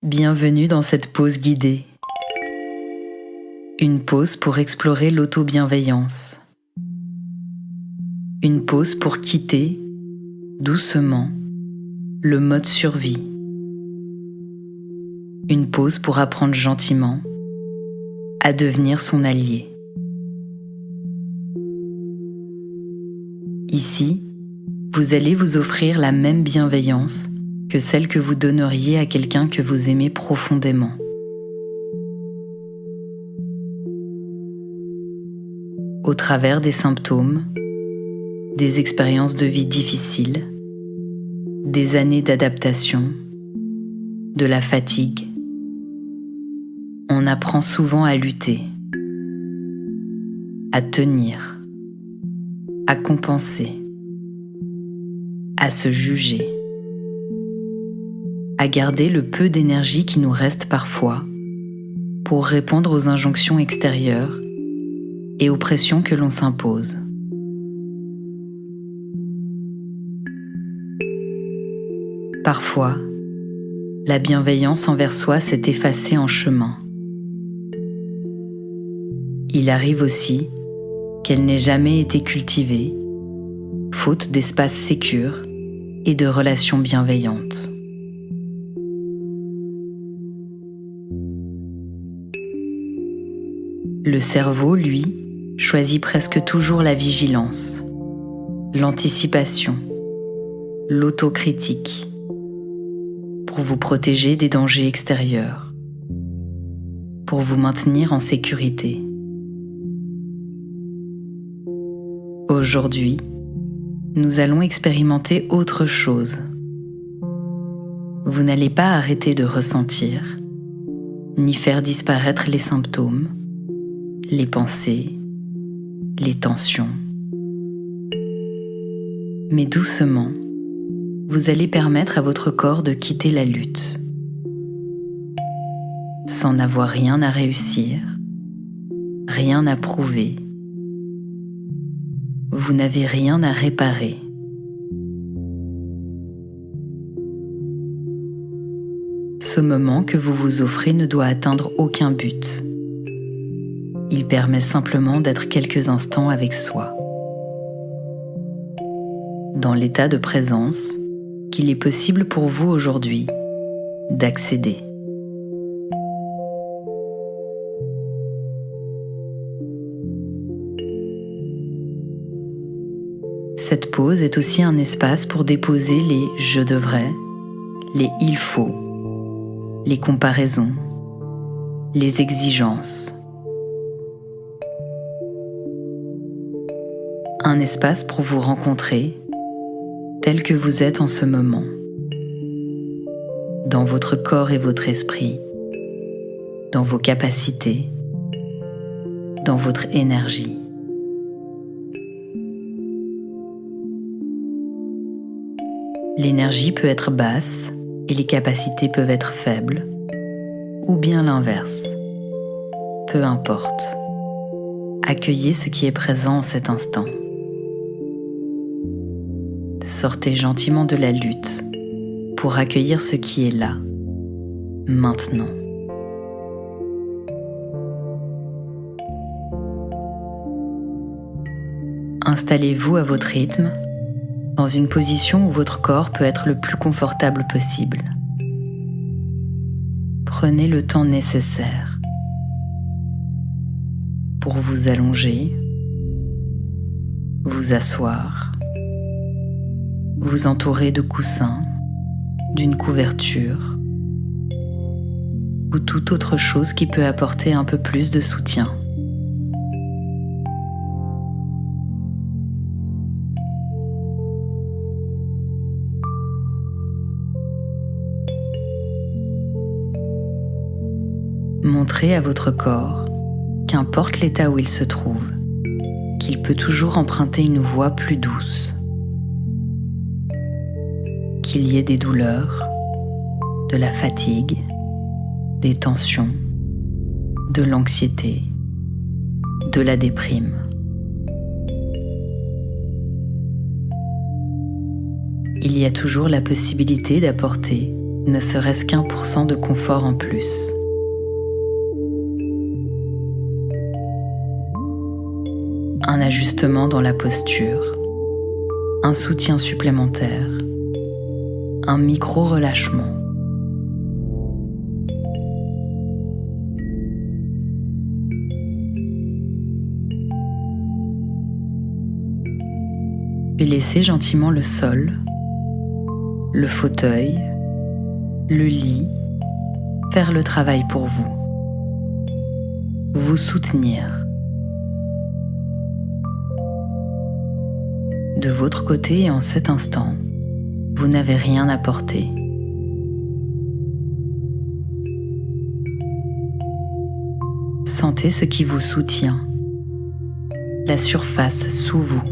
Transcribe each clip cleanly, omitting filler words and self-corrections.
Bienvenue dans cette pause guidée. Une pause pour explorer l'auto-bienveillance. Une pause pour quitter, doucement, le mode survie. Une pause pour apprendre gentiment à devenir son allié. Ici, vous allez vous offrir la même bienveillance que celle que vous donneriez à quelqu'un que vous aimez profondément. Au travers des symptômes, des expériences de vie difficiles, des années d'adaptation, de la fatigue, on apprend souvent à lutter, à tenir, à compenser, à se juger, à garder le peu d'énergie qui nous reste parfois pour répondre aux injonctions extérieures et aux pressions que l'on s'impose. Parfois, la bienveillance envers soi s'est effacée en chemin. Il arrive aussi qu'elle n'ait jamais été cultivée, faute d'espace sécure et de relations bienveillantes. Le cerveau, lui, choisit presque toujours la vigilance, l'anticipation, l'autocritique, pour vous protéger des dangers extérieurs, pour vous maintenir en sécurité. Aujourd'hui, nous allons expérimenter autre chose. Vous n'allez pas arrêter de ressentir, ni faire disparaître les symptômes, les pensées, les tensions. Mais doucement, vous allez permettre à votre corps de quitter la lutte, sans n'avoir rien à réussir, rien à prouver. Vous n'avez rien à réparer. Ce moment que vous vous offrez ne doit atteindre aucun but. Il permet simplement d'être quelques instants avec soi, dans l'état de présence qu'il est possible pour vous aujourd'hui d'accéder. Cette pause est aussi un espace pour déposer les « je devrais », les « il faut », les comparaisons, les exigences. Un espace pour vous rencontrer tel que vous êtes en ce moment, dans votre corps et votre esprit, dans vos capacités, dans votre énergie. L'énergie peut être basse et les capacités peuvent être faibles, ou bien l'inverse. Peu importe. Accueillez ce qui est présent en cet instant. Sortez gentiment de la lutte pour accueillir ce qui est là, maintenant. Installez-vous à votre rythme, dans une position où votre corps peut être le plus confortable possible. Prenez le temps nécessaire pour vous allonger, vous asseoir, vous entourer de coussins, d'une couverture ou toute autre chose qui peut apporter un peu plus de soutien. Montrez à votre corps, qu'importe l'état où il se trouve, qu'il peut toujours emprunter une voie plus douce. Qu'il y ait des douleurs, de la fatigue, des tensions, de l'anxiété, de la déprime. Il y a toujours la possibilité d'apporter ne serait-ce qu'1% de confort en plus. Un ajustement dans la posture, un soutien supplémentaire, un micro-relâchement. Puis laissez gentiment le sol, le fauteuil, le lit faire le travail pour vous, vous soutenir. De votre côté et en cet instant, vous n'avez rien à porter. Sentez ce qui vous soutient, la surface sous vous,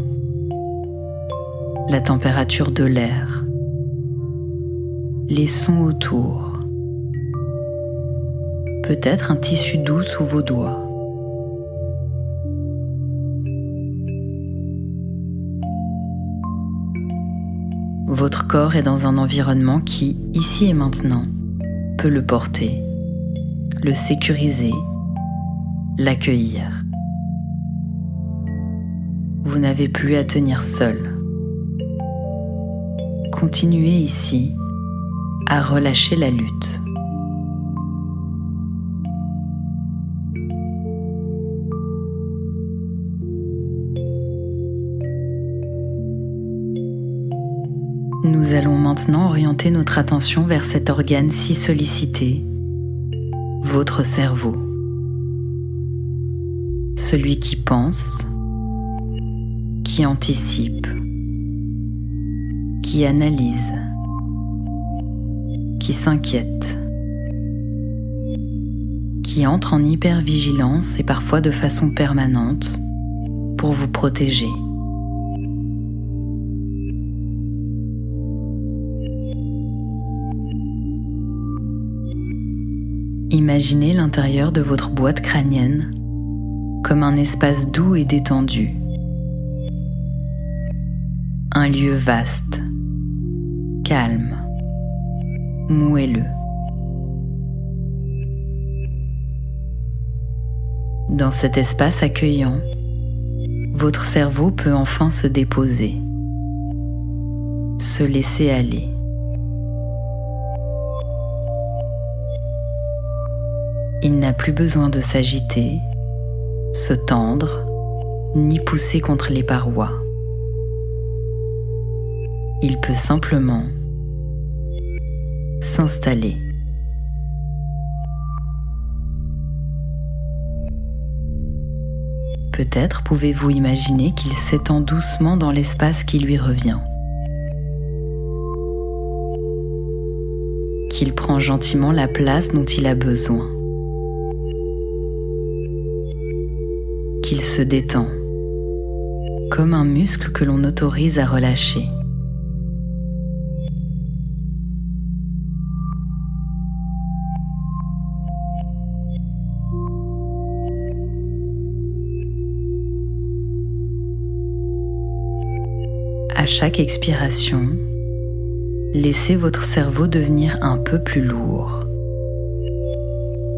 la température de l'air, les sons autour, peut-être un tissu doux sous vos doigts. Votre corps est dans un environnement qui, ici et maintenant, peut le porter, le sécuriser, l'accueillir. Vous n'avez plus à tenir seul. Continuez ici à relâcher la lutte. Nous allons maintenant orienter notre attention vers cet organe si sollicité, votre cerveau. Celui qui pense, qui anticipe, qui analyse, qui s'inquiète, qui entre en hypervigilance et parfois de façon permanente pour vous protéger. Imaginez l'intérieur de votre boîte crânienne comme un espace doux et détendu. Un lieu vaste, calme, moelleux. Dans cet espace accueillant, votre cerveau peut enfin se déposer, se laisser aller. Il n'a plus besoin de s'agiter, se tendre, ni pousser contre les parois. Il peut simplement s'installer. Peut-être pouvez-vous imaginer qu'il s'étend doucement dans l'espace qui lui revient, qu'il prend gentiment la place dont il a besoin, qu'il se détend, comme un muscle que l'on autorise à relâcher. À chaque expiration, laissez votre cerveau devenir un peu plus lourd,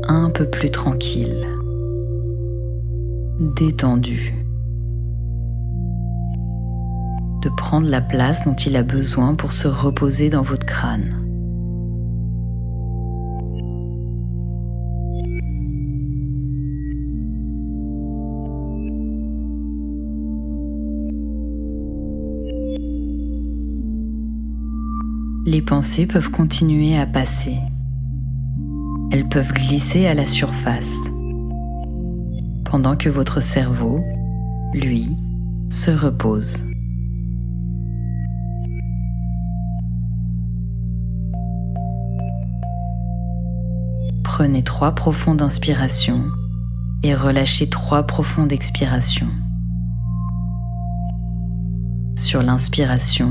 un peu plus tranquille, détendu, de prendre la place dont il a besoin pour se reposer dans votre crâne. Les pensées peuvent continuer à passer. Elles peuvent glisser à la surface, pendant que votre cerveau, lui, se repose. Prenez 3 profondes inspirations et relâchez 3 profondes expirations. Sur l'inspiration,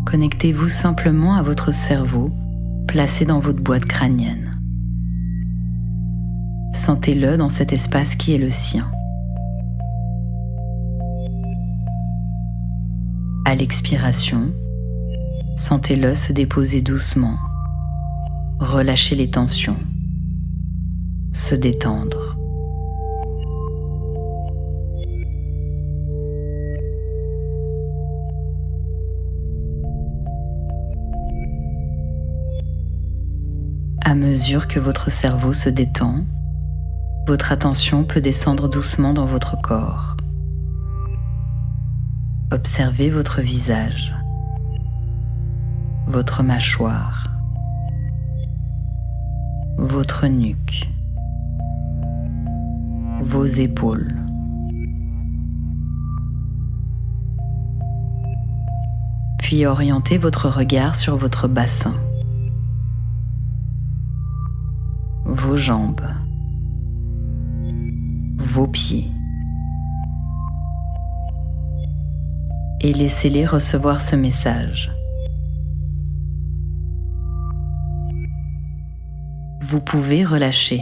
connectez-vous simplement à votre cerveau placé dans votre boîte crânienne. Sentez-le dans cet espace qui est le sien. À l'expiration, sentez-le se déposer doucement, relâcher les tensions, se détendre. À mesure que votre cerveau se détend, votre attention peut descendre doucement dans votre corps. Observez votre visage, votre mâchoire, votre nuque, vos épaules. Puis orientez votre regard sur votre bassin, vos jambes, vos pieds, et laissez-les recevoir ce message. Vous pouvez relâcher,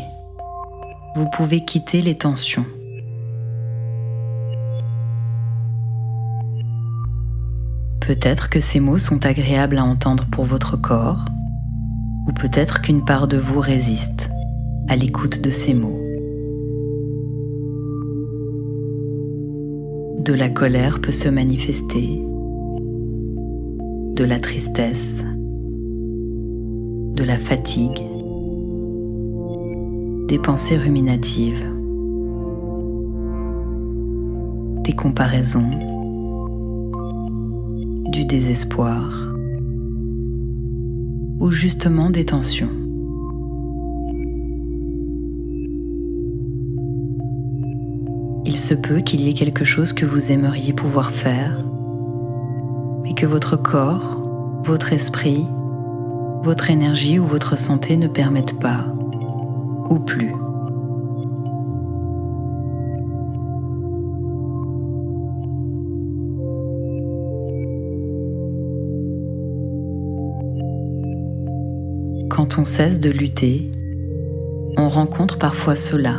vous pouvez quitter les tensions. Peut-être que ces mots sont agréables à entendre pour votre corps, ou peut-être qu'une part de vous résiste à l'écoute de ces mots. De la colère peut se manifester, de la tristesse, de la fatigue, des pensées ruminatives, des comparaisons, du désespoir ou justement des tensions. Il se peut qu'il y ait quelque chose que vous aimeriez pouvoir faire, mais que votre corps, votre esprit, votre énergie ou votre santé ne permettent pas, ou plus. Quand on cesse de lutter, on rencontre parfois cela.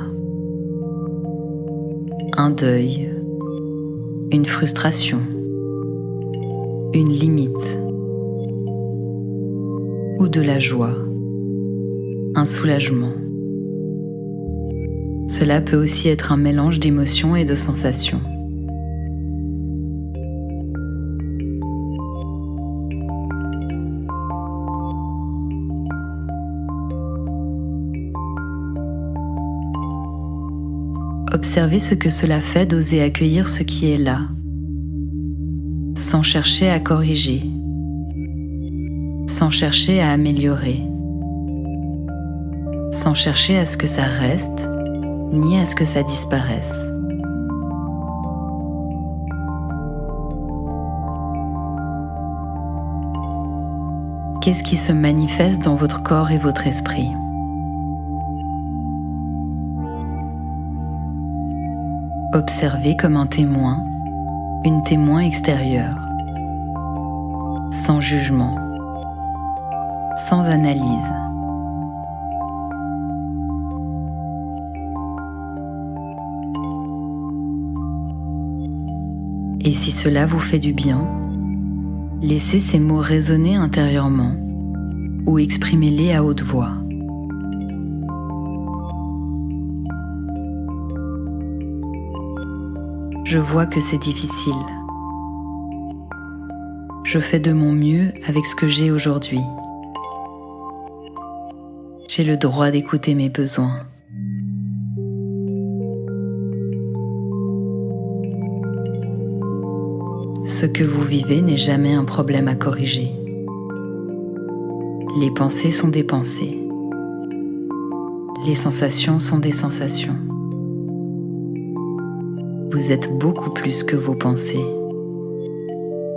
Un deuil, une frustration, une limite, ou de la joie, un soulagement. Cela peut aussi être un mélange d'émotions et de sensations. Observez ce que cela fait d'oser accueillir ce qui est là, sans chercher à corriger, sans chercher à améliorer, sans chercher à ce que ça reste, ni à ce que ça disparaisse. Qu'est-ce qui se manifeste dans votre corps et votre esprit ? Observez comme un témoin, une témoin extérieure, sans jugement, sans analyse. Et si cela vous fait du bien, laissez ces mots résonner intérieurement ou exprimez-les à haute voix. Je vois que c'est difficile. Je fais de mon mieux avec ce que j'ai aujourd'hui. J'ai le droit d'écouter mes besoins. Ce que vous vivez n'est jamais un problème à corriger. Les pensées sont des pensées. Les sensations sont des sensations. Vous êtes beaucoup plus que vos pensées.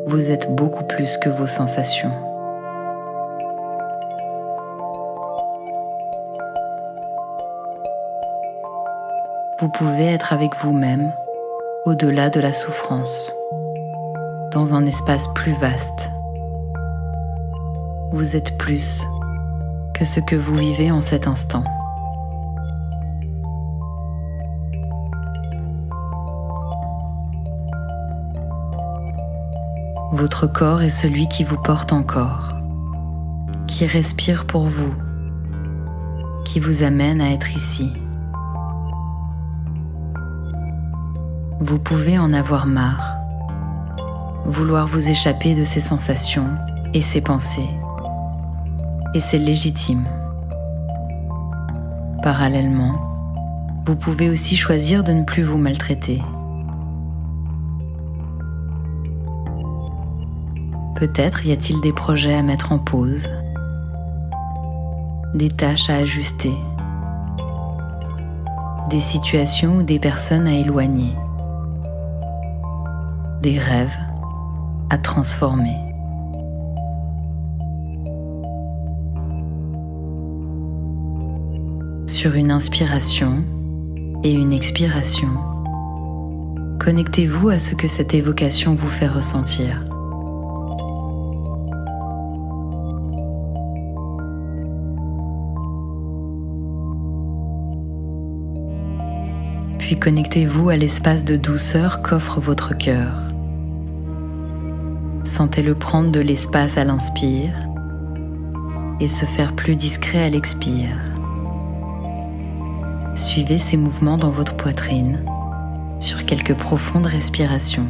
Vous êtes beaucoup plus que vos sensations. Vous pouvez être avec vous-même, au-delà de la souffrance, dans un espace plus vaste. Vous êtes plus que ce que vous vivez en cet instant. Votre corps est celui qui vous porte encore, qui respire pour vous qui vous amène à être ici. Vous pouvez en avoir marre, vouloir vous échapper de ces sensations et ces pensées, et c'est légitime. Parallèlement, vous pouvez aussi choisir de ne plus vous maltraiter. Peut-être y a-t-il des projets à mettre en pause, des tâches à ajuster, des situations ou des personnes à éloigner, des rêves à transformer. Sur une inspiration et une expiration, connectez-vous à ce que cette évocation vous fait ressentir. Puis connectez-vous à l'espace de douceur qu'offre votre cœur. Sentez-le prendre de l'espace à l'inspire et se faire plus discret à l'expire. Suivez ces mouvements dans votre poitrine sur quelques profondes respirations.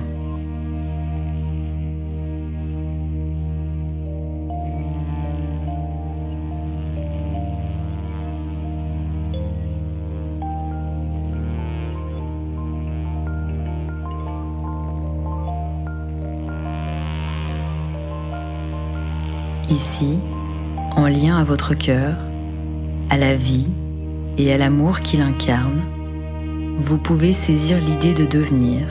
Ici, en lien à votre cœur, à la vie et à l'amour qu'il incarne, vous pouvez saisir l'idée de devenir,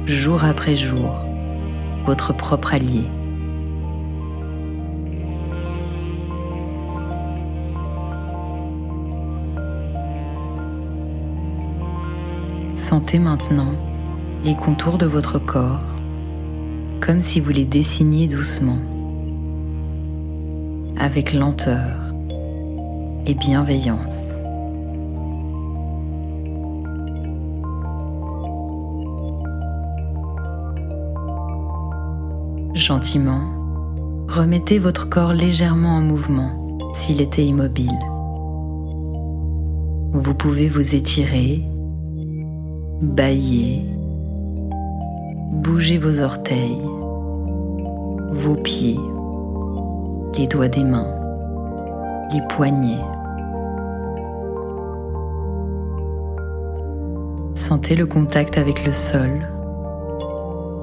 jour après jour, votre propre allié. Sentez maintenant les contours de votre corps, comme si vous les dessiniez doucement, avec lenteur et bienveillance. Gentiment, remettez votre corps légèrement en mouvement s'il était immobile. Vous pouvez vous étirer, bâiller, bouger vos orteils, vos pieds, les doigts des mains, les poignets. Sentez le contact avec le sol,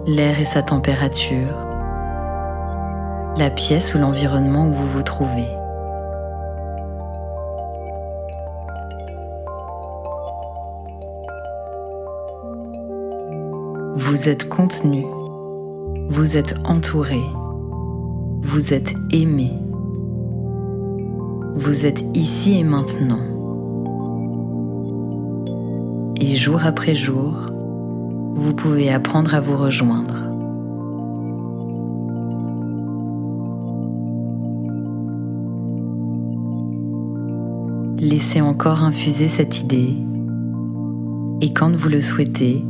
l'air et sa température, la pièce ou l'environnement où vous vous trouvez. Vous êtes contenu, vous êtes entouré, vous êtes aimé. Vous êtes ici et maintenant. Et jour après jour, vous pouvez apprendre à vous rejoindre. Laissez encore infuser cette idée et quand vous le souhaitez,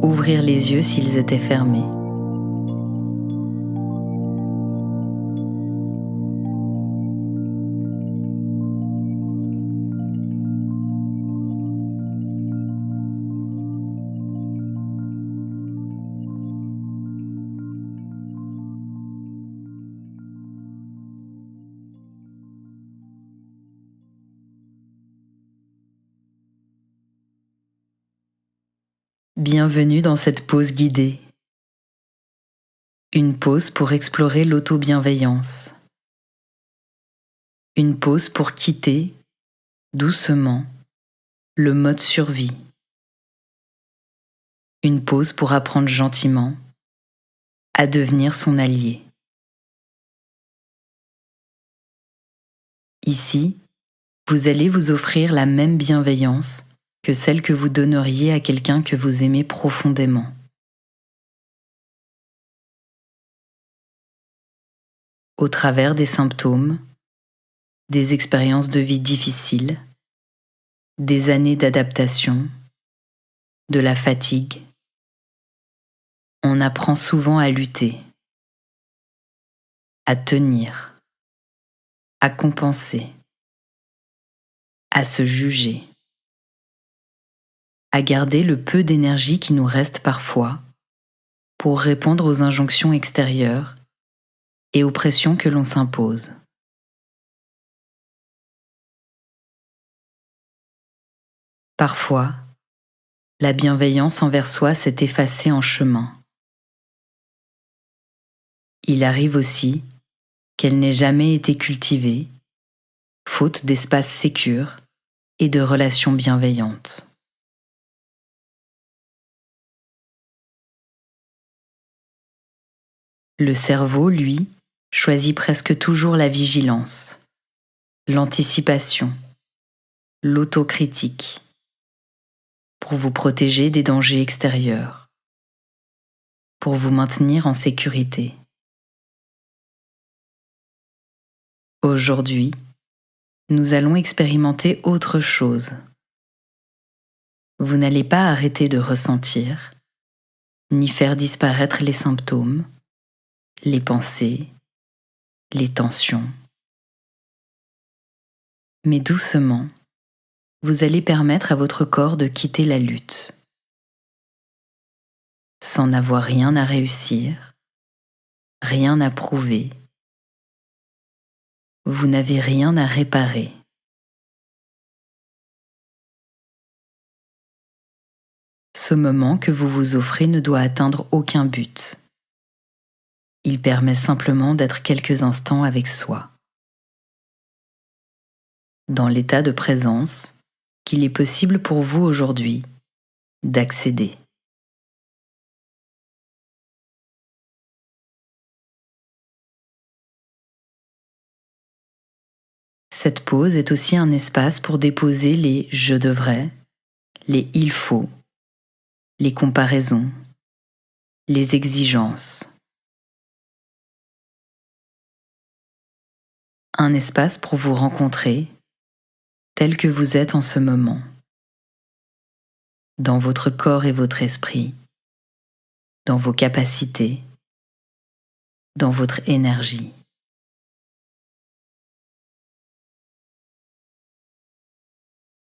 ouvrir les yeux s'ils étaient fermés. Bienvenue dans cette pause guidée. Une pause pour explorer l'auto-bienveillance. Une pause pour quitter, doucement, le mode survie. Une pause pour apprendre gentiment à devenir son allié. Ici, vous allez vous offrir la même bienveillance que celle que vous donneriez à quelqu'un que vous aimez profondément. Au travers des symptômes, des expériences de vie difficiles, des années d'adaptation, de la fatigue, on apprend souvent à lutter, à tenir, à compenser. à se juger, à garder le peu d'énergie qui nous reste parfois pour répondre aux injonctions extérieures et aux pressions que l'on s'impose. Parfois, la bienveillance envers soi s'est effacée en chemin. Il arrive aussi qu'elle n'ait jamais été cultivée, faute d'espace sécure et de relations bienveillantes. Le cerveau, lui, choisit presque toujours la vigilance, l'anticipation, l'autocritique, pour vous protéger des dangers extérieurs, pour vous maintenir en sécurité. Aujourd'hui, nous allons expérimenter autre chose. Vous n'allez pas arrêter de ressentir, ni faire disparaître les symptômes, les pensées, les tensions. Mais doucement, vous allez permettre à votre corps de quitter la lutte, sans n'avoir rien à réussir, rien à prouver. Vous n'avez rien à réparer. Ce moment que vous vous offrez ne doit atteindre aucun but. Il permet simplement d'être quelques instants avec soi, dans l'état de présence qu'il est possible pour vous aujourd'hui d'accéder. Cette pause est aussi un espace pour déposer les « je devrais », les « il faut », les comparaisons, les exigences. Un espace pour vous rencontrer tel que vous êtes en ce moment, dans votre corps et votre esprit, dans vos capacités, dans votre énergie.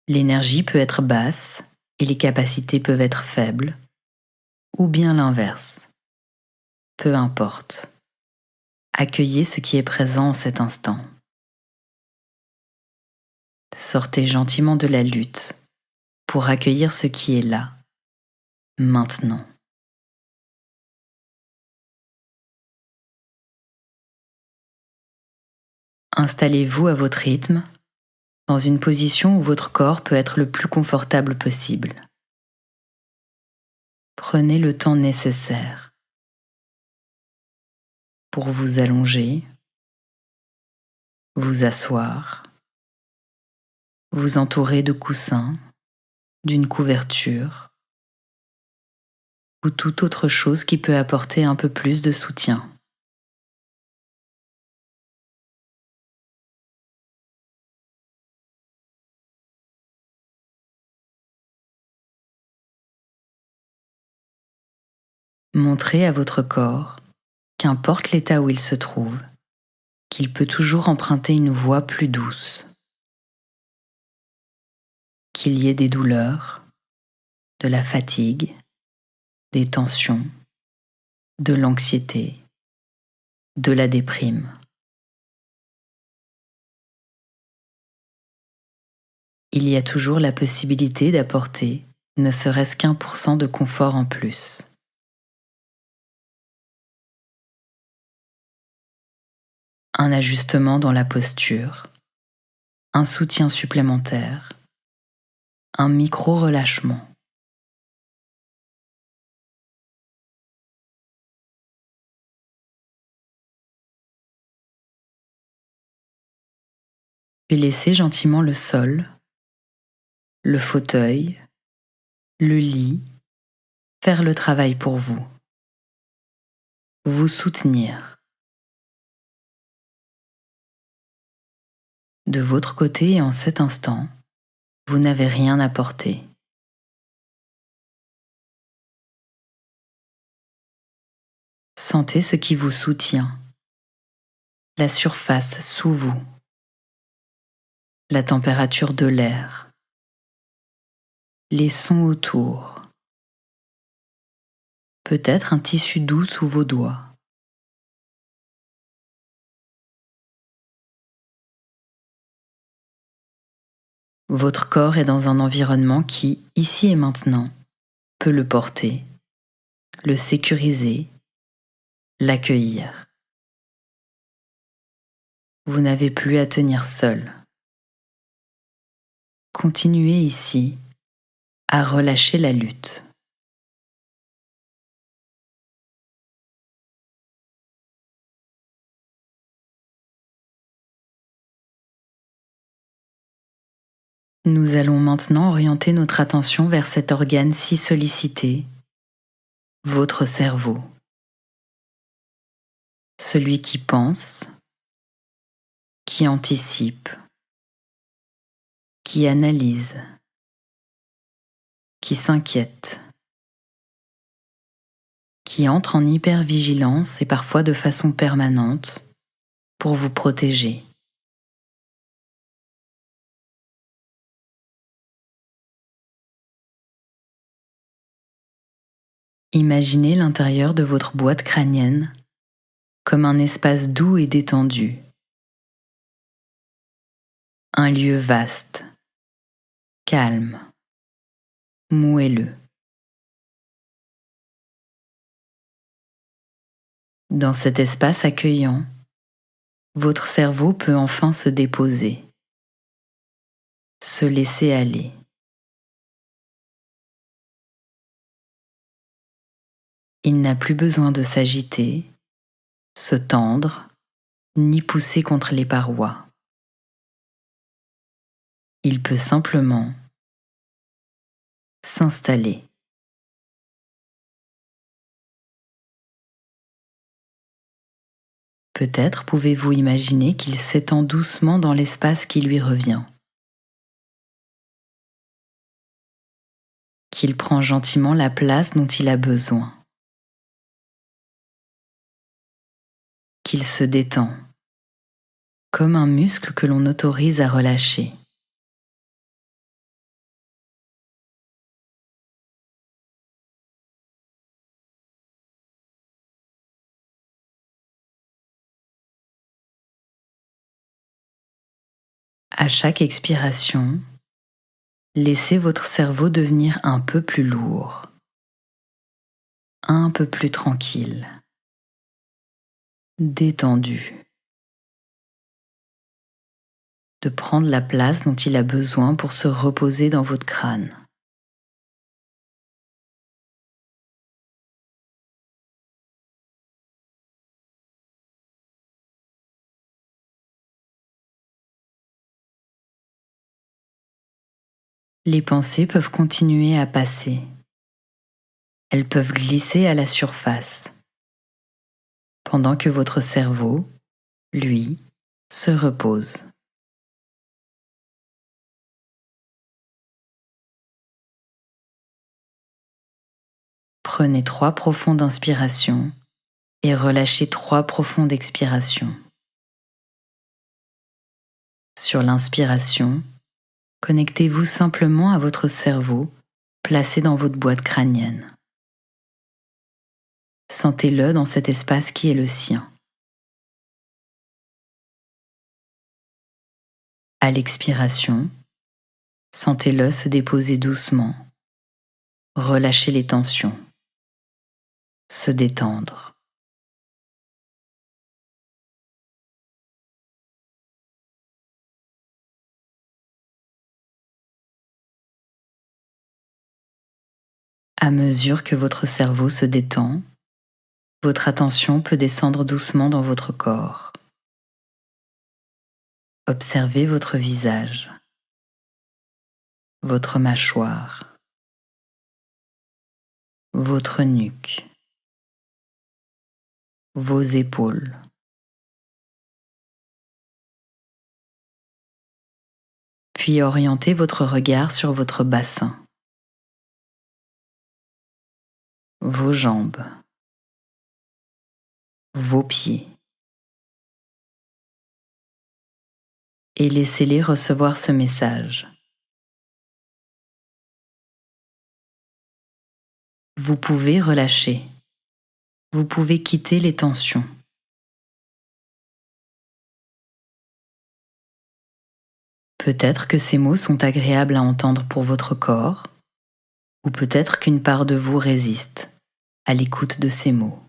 L'énergie peut être basse et les capacités peuvent être faibles, ou bien l'inverse. Peu importe. Accueillez ce qui est présent en cet instant. Sortez gentiment de la lutte pour accueillir ce qui est là, maintenant. Installez-vous à votre rythme, dans une position où votre corps peut être le plus confortable possible. Prenez le temps nécessaire pour vous allonger, vous asseoir, vous entourer de coussins, d'une couverture ou toute autre chose qui peut apporter un peu plus de soutien. Montrez à votre corps, qu'importe l'état où il se trouve, qu'il peut toujours emprunter une voie plus douce. Qu'il y ait des douleurs, de la fatigue, des tensions, de l'anxiété, de la déprime. Il y a toujours la possibilité d'apporter ne serait-ce qu'1% de confort en plus. Un ajustement dans la posture, un soutien supplémentaire, un micro-relâchement. Puis laissez gentiment le sol, le fauteuil, le lit faire le travail pour vous. Vous soutenir. De votre côté et en cet instant, vous n'avez rien à porter. Sentez ce qui vous soutient, la surface sous vous. la température de l'air, les sons autour, peut-être un tissu doux sous vos doigts. Votre corps est dans un environnement qui, ici et maintenant, peut le porter, le sécuriser, l'accueillir. Vous n'avez plus à tenir seul. Continuez ici à relâcher la lutte. Nous allons maintenant orienter notre attention vers cet organe si sollicité, votre cerveau. Celui qui pense, qui anticipe, qui analyse, qui s'inquiète, qui entre en hypervigilance et parfois de façon permanente pour vous protéger. Imaginez l'intérieur de votre boîte crânienne comme un espace doux et détendu. Un lieu vaste, calme, moelleux. Dans cet espace accueillant, votre cerveau peut enfin se déposer, se laisser aller. Il n'a plus besoin de s'agiter, se tendre, ni pousser contre les parois. Il peut simplement s'installer. Peut-être pouvez-vous imaginer qu'il s'étend doucement dans l'espace qui lui revient, qu'il prend gentiment la place dont il a besoin, qu'il se détend, comme un muscle que l'on autorise à relâcher. À chaque expiration, laissez votre cerveau devenir un peu plus lourd, un peu plus tranquille, détendu, de prendre la place dont il a besoin pour se reposer dans votre crâne. Les pensées peuvent continuer à passer. Elles peuvent glisser à la surface, pendant que votre cerveau, lui, se repose. Prenez 3 profondes inspirations et relâchez 3 profondes expirations. Sur l'inspiration, connectez-vous simplement à votre cerveau placé dans votre boîte crânienne. Sentez-le dans cet espace qui est le sien. À l'expiration, sentez-le se déposer doucement, relâcher les tensions, se détendre. À mesure que votre cerveau se détend, votre attention peut descendre doucement dans votre corps. Observez votre visage, votre mâchoire, votre nuque, vos épaules. Puis orientez votre regard sur votre bassin, vos jambes, vos pieds. et laissez-les recevoir ce message. Vous pouvez relâcher. Vous pouvez quitter les tensions. Peut-être que ces mots sont agréables à entendre pour votre corps, ou peut-être qu'une part de vous résiste à l'écoute de ces mots.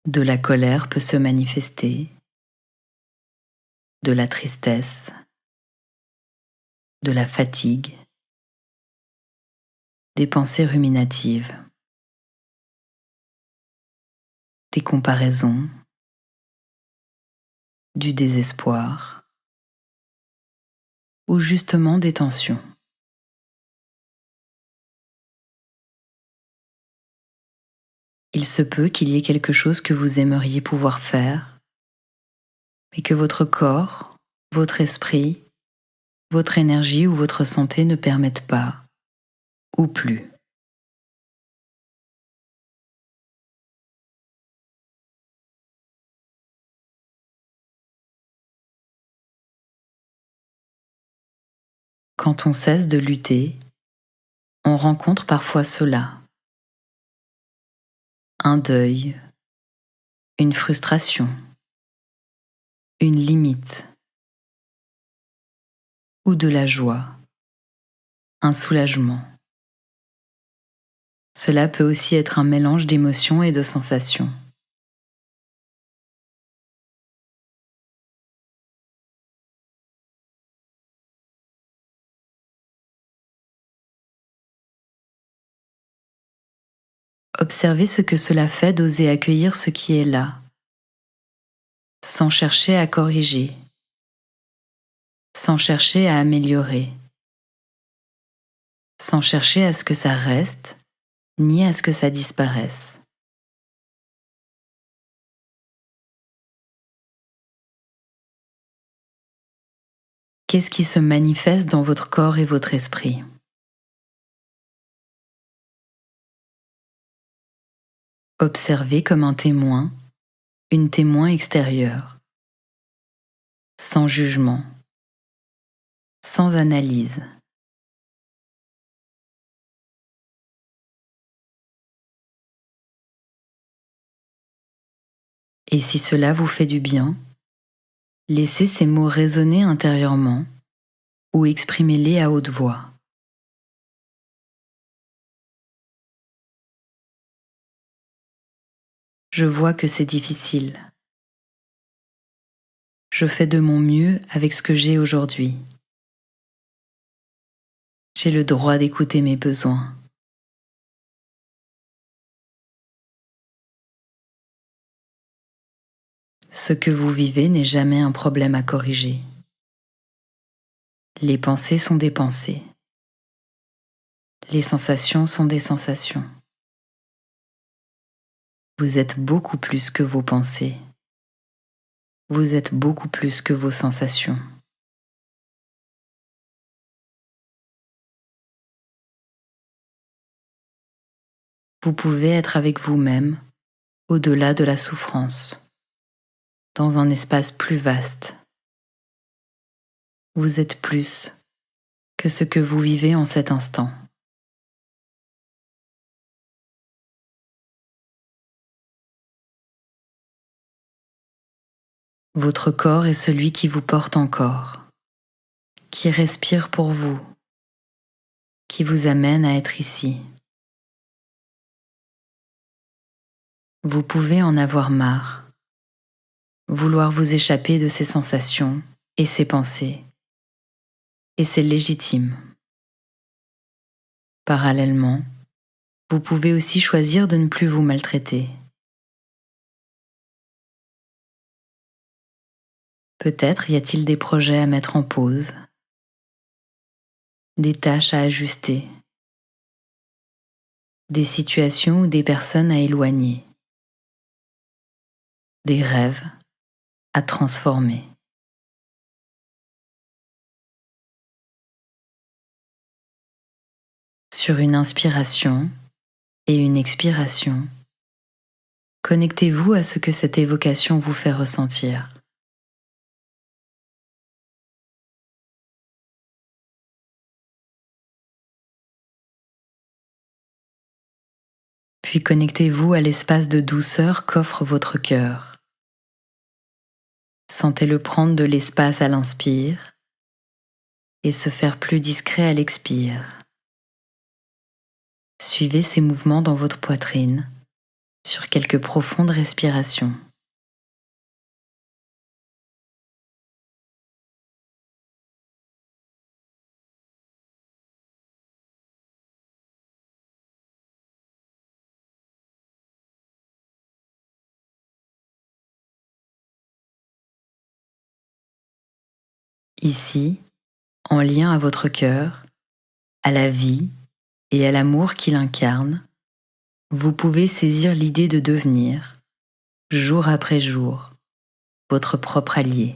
De la colère peut se manifester, de la tristesse, de la fatigue, des pensées ruminatives, des comparaisons, du désespoir ou justement des tensions. Il se peut qu'il y ait quelque chose que vous aimeriez pouvoir faire, mais que votre corps, votre esprit, votre énergie ou votre santé ne permettent pas, ou plus. Quand on cesse de lutter, on rencontre parfois cela. Un deuil, une frustration, une limite, ou de la joie, un soulagement. Cela peut aussi être un mélange d'émotions et de sensations. Observez ce que cela fait d'oser accueillir ce qui est là, sans chercher à corriger, sans chercher à améliorer, sans chercher à ce que ça reste, ni à ce que ça disparaisse. Qu'est-ce qui se manifeste dans votre corps et votre esprit? Observez comme un témoin, une témoin extérieure, sans jugement, sans analyse. Et si cela vous fait du bien, laissez ces mots résonner intérieurement ou exprimez-les à haute voix. Je vois que c'est difficile. Je fais de mon mieux avec ce que j'ai aujourd'hui. J'ai le droit d'écouter mes besoins. Ce que vous vivez n'est jamais un problème à corriger. Les pensées sont des pensées. Les sensations sont des sensations. Vous êtes beaucoup plus que vos pensées. Vous êtes beaucoup plus que vos sensations. Vous pouvez être avec vous-même au-delà de la souffrance, dans un espace plus vaste. Vous êtes plus que ce que vous vivez en cet instant. Votre corps est celui qui vous porte encore, qui respire pour vous, qui vous amène à être ici. Vous pouvez en avoir marre, vouloir vous échapper de ces sensations et ces pensées, et c'est légitime. Parallèlement, vous pouvez aussi choisir de ne plus vous maltraiter. Peut-être y a-t-il des projets à mettre en pause, des tâches à ajuster, des situations ou des personnes à éloigner, des rêves à transformer. Sur une inspiration et une expiration, Connectez-vous à ce que cette évocation vous fait ressentir. Puis connectez-vous à l'espace de douceur qu'offre votre cœur. Sentez-le prendre de l'espace à l'inspire et se faire plus discret à l'expire. Suivez ces mouvements dans votre poitrine sur quelques profondes respirations. Ici, en lien à votre cœur, à la vie et à l'amour qu'il incarne, vous pouvez saisir l'idée de devenir, jour après jour, votre propre allié.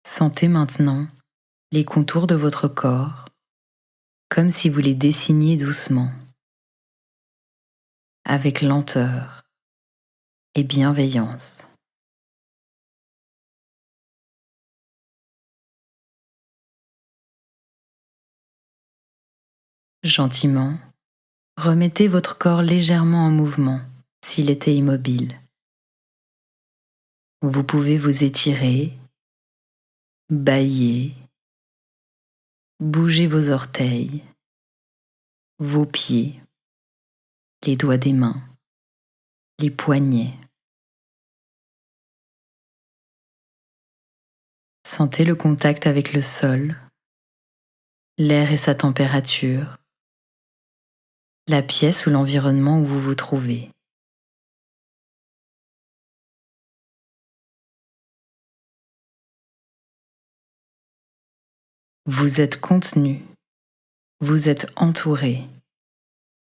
Sentez maintenant les contours de votre corps comme si vous les dessiniez doucement, avec lenteur et bienveillance. Gentiment, remettez votre corps légèrement en mouvement s'il était immobile. Vous pouvez vous étirer, bâiller, bouger vos orteils, vos pieds, les doigts des mains, les poignets. Sentez le contact avec le sol, l'air et sa température, la pièce ou l'environnement où vous vous trouvez. Vous êtes contenu, vous êtes entouré,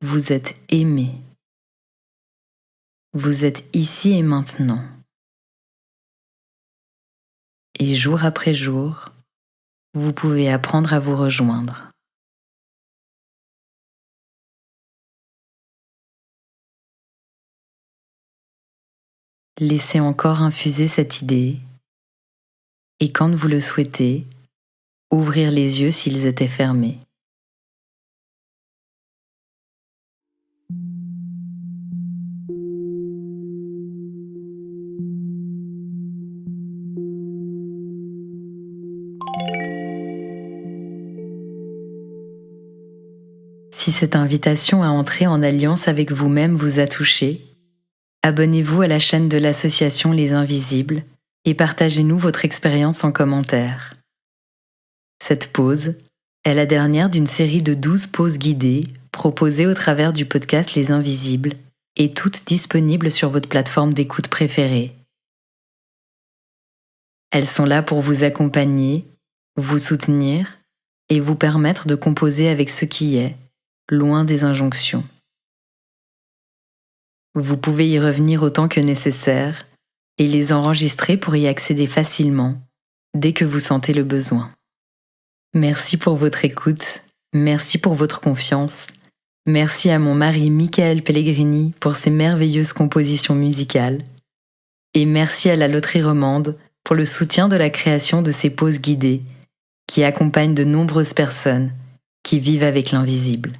vous êtes aimé. Vous êtes ici et maintenant. Et jour après jour, vous pouvez apprendre à vous rejoindre. Laissez encore infuser cette idée et quand vous le souhaitez, ouvrir les yeux s'ils étaient fermés. Si cette invitation à entrer en alliance avec vous-même vous a touché, abonnez-vous à la chaîne de l'association Les Invisibles et partagez-nous votre expérience en commentaire. Cette pause est la dernière d'une série de 12 pauses guidées proposées au travers du podcast Les Invisibles et toutes disponibles sur votre plateforme d'écoute préférée. Elles sont là pour vous accompagner, vous soutenir et vous permettre de composer avec ce qui est, loin des injonctions. Vous pouvez y revenir autant que nécessaire et les enregistrer pour y accéder facilement dès que vous sentez le besoin. Merci pour votre écoute, merci pour votre confiance, merci à mon mari Michael Pellegrini pour ses merveilleuses compositions musicales et merci à la Loterie Romande pour le soutien de la création de ces pauses guidées qui accompagnent de nombreuses personnes qui vivent avec l'invisible.